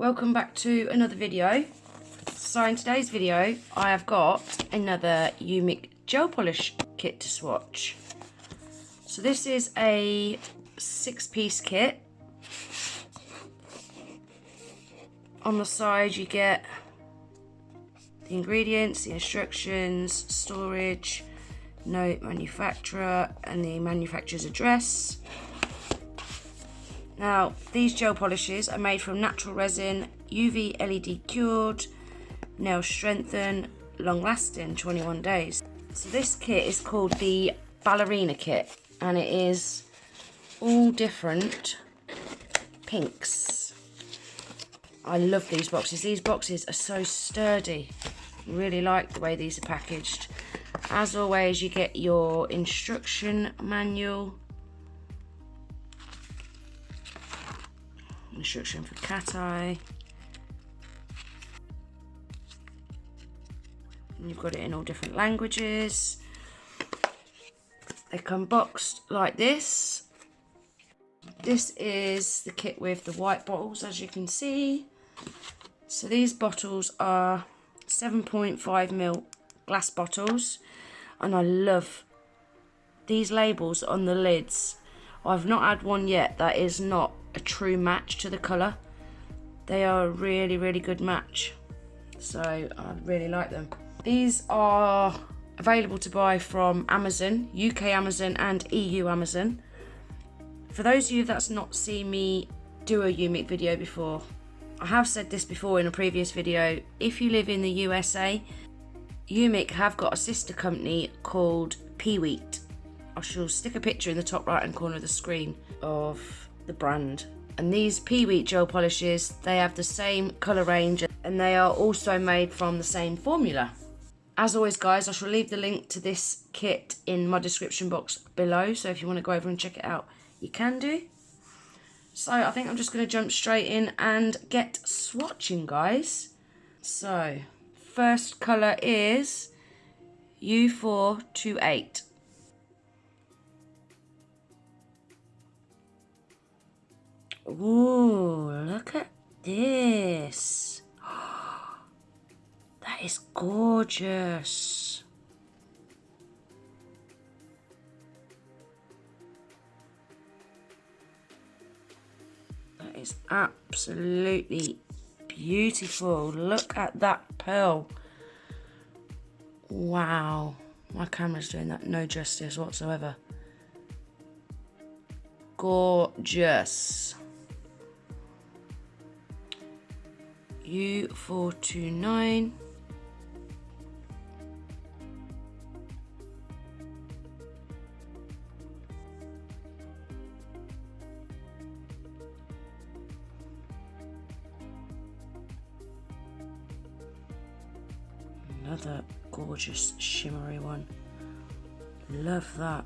welcome back to another video. So in today's video I have got another Umikk gel polish kit to swatch. So this is a 6-piece kit. On the side you get the ingredients, the instructions, storage, note, manufacturer and the manufacturer's address. Now, these gel polishes are made from natural resin, UV LED cured, nail strengthen, long lasting, 21 days. So this kit is called the Ballerina kit and it is all different pinks. I love these boxes. These boxes are so sturdy. Really like the way these are packaged. As always, you get your instruction manual. Instruction for cat eye. And you've got it in all different languages. They come boxed like this. This is the kit with the white bottles, as you can see. So these bottles are 7.5ml glass bottles, and I love these labels on the lids. I've not had one yet that is not a true match to the colour. They are a really, really good match. So I really like them. These are available to buy from Amazon, UK Amazon and EU Amazon. For those of you that's not seen me do a Umikk video before, I have said this before in a previous video. If you live in the USA, Umikk have got a sister company called LiQWYD. I shall stick a picture in the top right hand corner of the screen of the brand. And these LiQWYD gel polishes, they have the same colour range and they are also made from the same formula. As always guys, I shall leave the link to this kit in my description box below, so if you want to go over and check it out, you can do. So I think I'm just going to jump straight in and get swatching, guys. So first colour is U428. Ooh, look at this. That is gorgeous. That is absolutely beautiful. Look at that pearl. Wow. My camera's doing that no justice whatsoever. Gorgeous. U429. Another gorgeous shimmery one. Love that.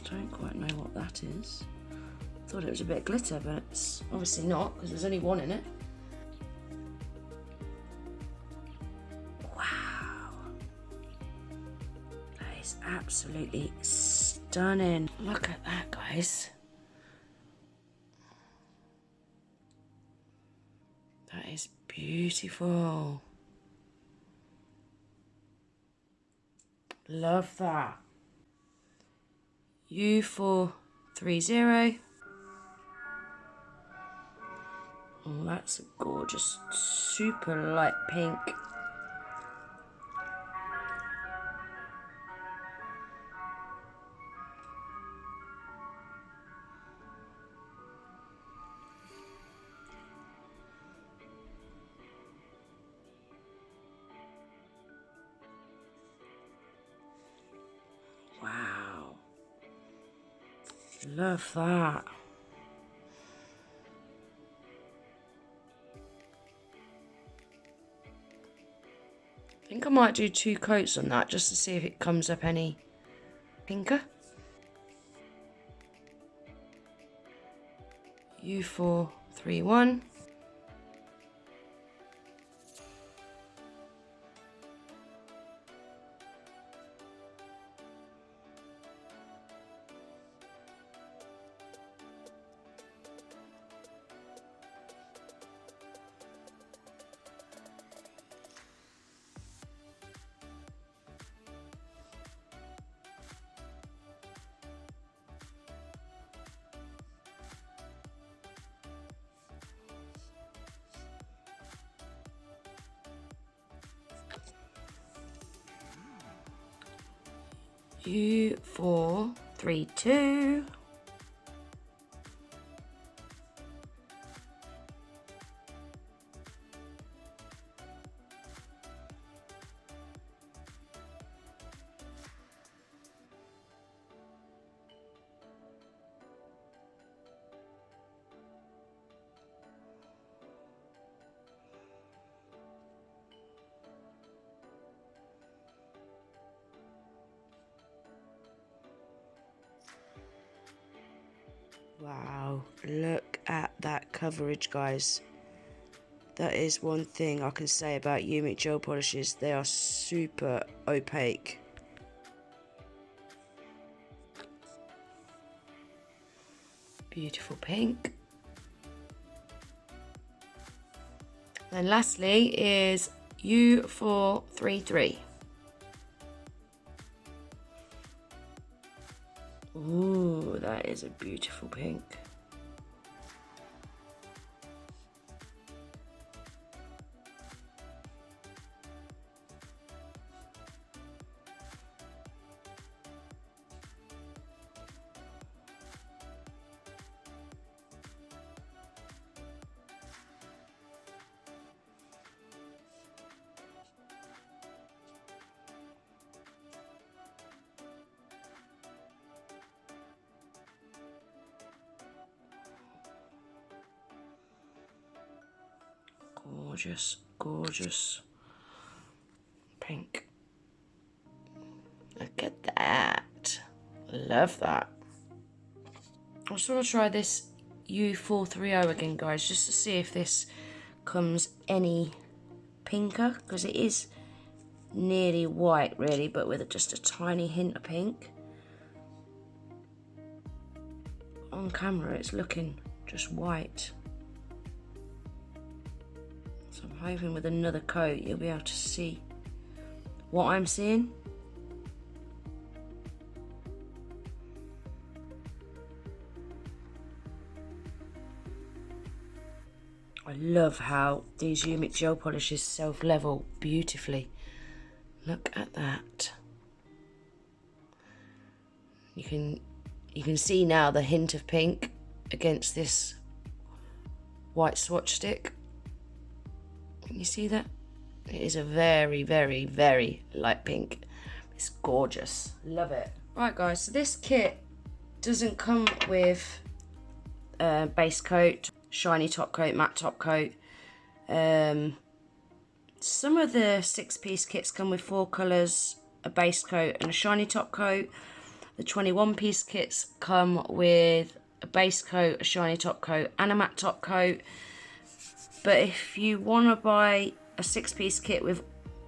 Don't quite know what that is. Thought it was a bit of glitter, but it's obviously not because there's only one in it. Wow. That is absolutely stunning. Look at that, guys. That is beautiful. Love that. U430. Oh, that's a gorgeous, super light pink. Wow. Love that. I think I might do 2 coats on that just to see if it comes up any pinker. U431. U432. Wow, look at that coverage, guys. That is one thing I can say about Umikk gel polishes. They are super opaque. Beautiful pink. Then lastly is U433. Ooh, that is a beautiful pink. Gorgeous, gorgeous pink. Look at that. Love that. I just want to try this U430 again, guys, just to see if this comes any pinker, because it is nearly white really, but with just a tiny hint of pink. On camera it's looking just white. So I'm hoping with another coat you'll be able to see what I'm seeing. I love how these Umikk gel polishes self-level beautifully. Look at that. You can see now the hint of pink against this white swatch stick. Can you see that? It is a very, very, very light pink. It's gorgeous. Love it. Right, guys, so this kit doesn't come with a base coat, shiny top coat, matte top coat. Some of the 6-piece kits come with 4 colours, a base coat and a shiny top coat. The 21-piece kits come with a base coat, a shiny top coat and a matte top coat. But if you want to buy a 6-piece kit with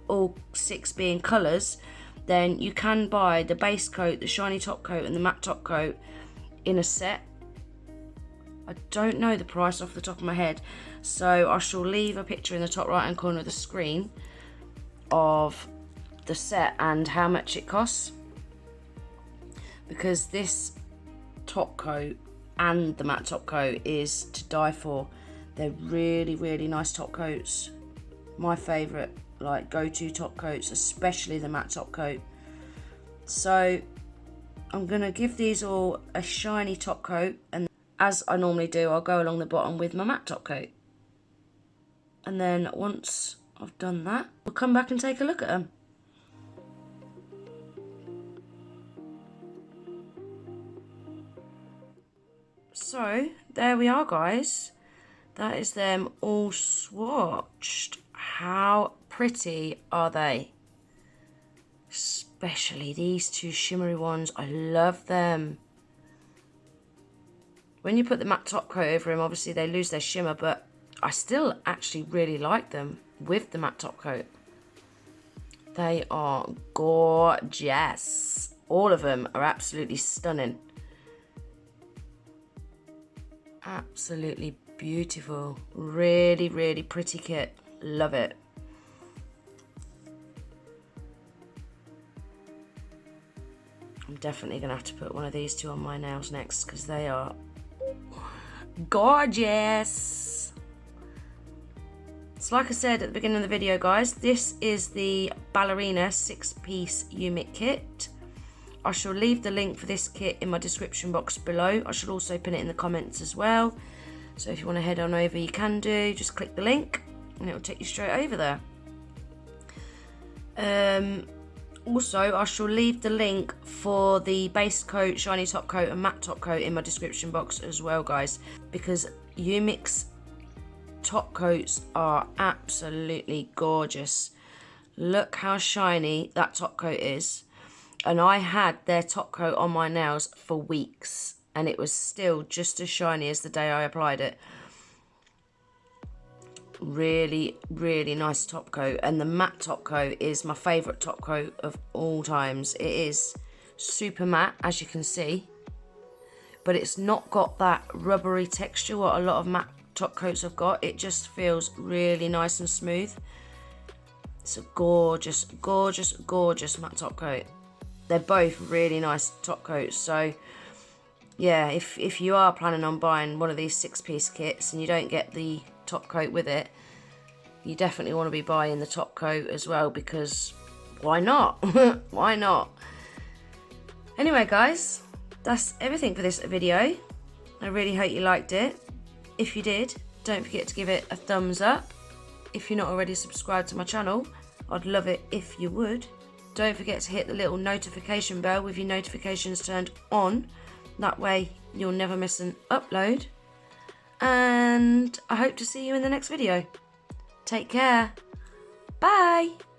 all 6 being colours, then you can buy the base coat, the shiny top coat and the matte top coat in a set. I don't know the price off the top of my head, so I shall leave a picture in the top right hand corner of the screen of the set and how much it costs, because this top coat and the matte top coat is to die for. They're really, really nice top coats. My favourite, like, go-to top coats, especially the matte top coat. So I'm going to give these all a shiny top coat, and as I normally do, I'll go along the bottom with my matte top coat. And then once I've done that, we'll come back and take a look at them. So there we are, guys. That is them all swatched. How pretty are they? Especially these 2 shimmery ones. I love them. When you put the matte top coat over them, obviously they lose their shimmer, but I still actually really like them with the matte top coat. They are gorgeous. All of them are absolutely stunning. Absolutely beautiful. Really, really pretty kit. Love it. I'm definitely going to have to put one of these 2 on my nails next, because they are gorgeous. So like I said at the beginning of the video, guys, this is the Ballerina 6-piece Umikk kit. I shall leave the link for this kit in my description box below. I shall also pin it in the comments as well. So if you want to head on over, you can do. Just click the link and it will take you straight over there. Also, I shall leave the link for the base coat, shiny top coat and matte top coat in my description box as well, guys, because Umikk's top coats are absolutely gorgeous. Look how shiny that top coat is. And I had their top coat on my nails for weeks and it was still just as shiny as the day I applied it. Really, really nice top coat. And the matte top coat is my favourite top coat of all times. It is super matte, as you can see, but it's not got that rubbery texture what a lot of matte top coats have got. It just feels really nice and smooth. It's a gorgeous, gorgeous, gorgeous matte top coat. They're both really nice top coats. So yeah, if you are planning on buying one of these 6-piece kits and you don't get the top coat with it, you definitely want to be buying the top coat as well, because why not? Why not? Anyway, guys, that's everything for this video. I really hope you liked it. If you did, don't forget to give it a thumbs up. If you're not already subscribed to my channel, I'd love it if you would. Don't forget to hit the little notification bell with your notifications turned on. That way you'll never miss an upload. And I hope to see you in the next video. Take care. Bye.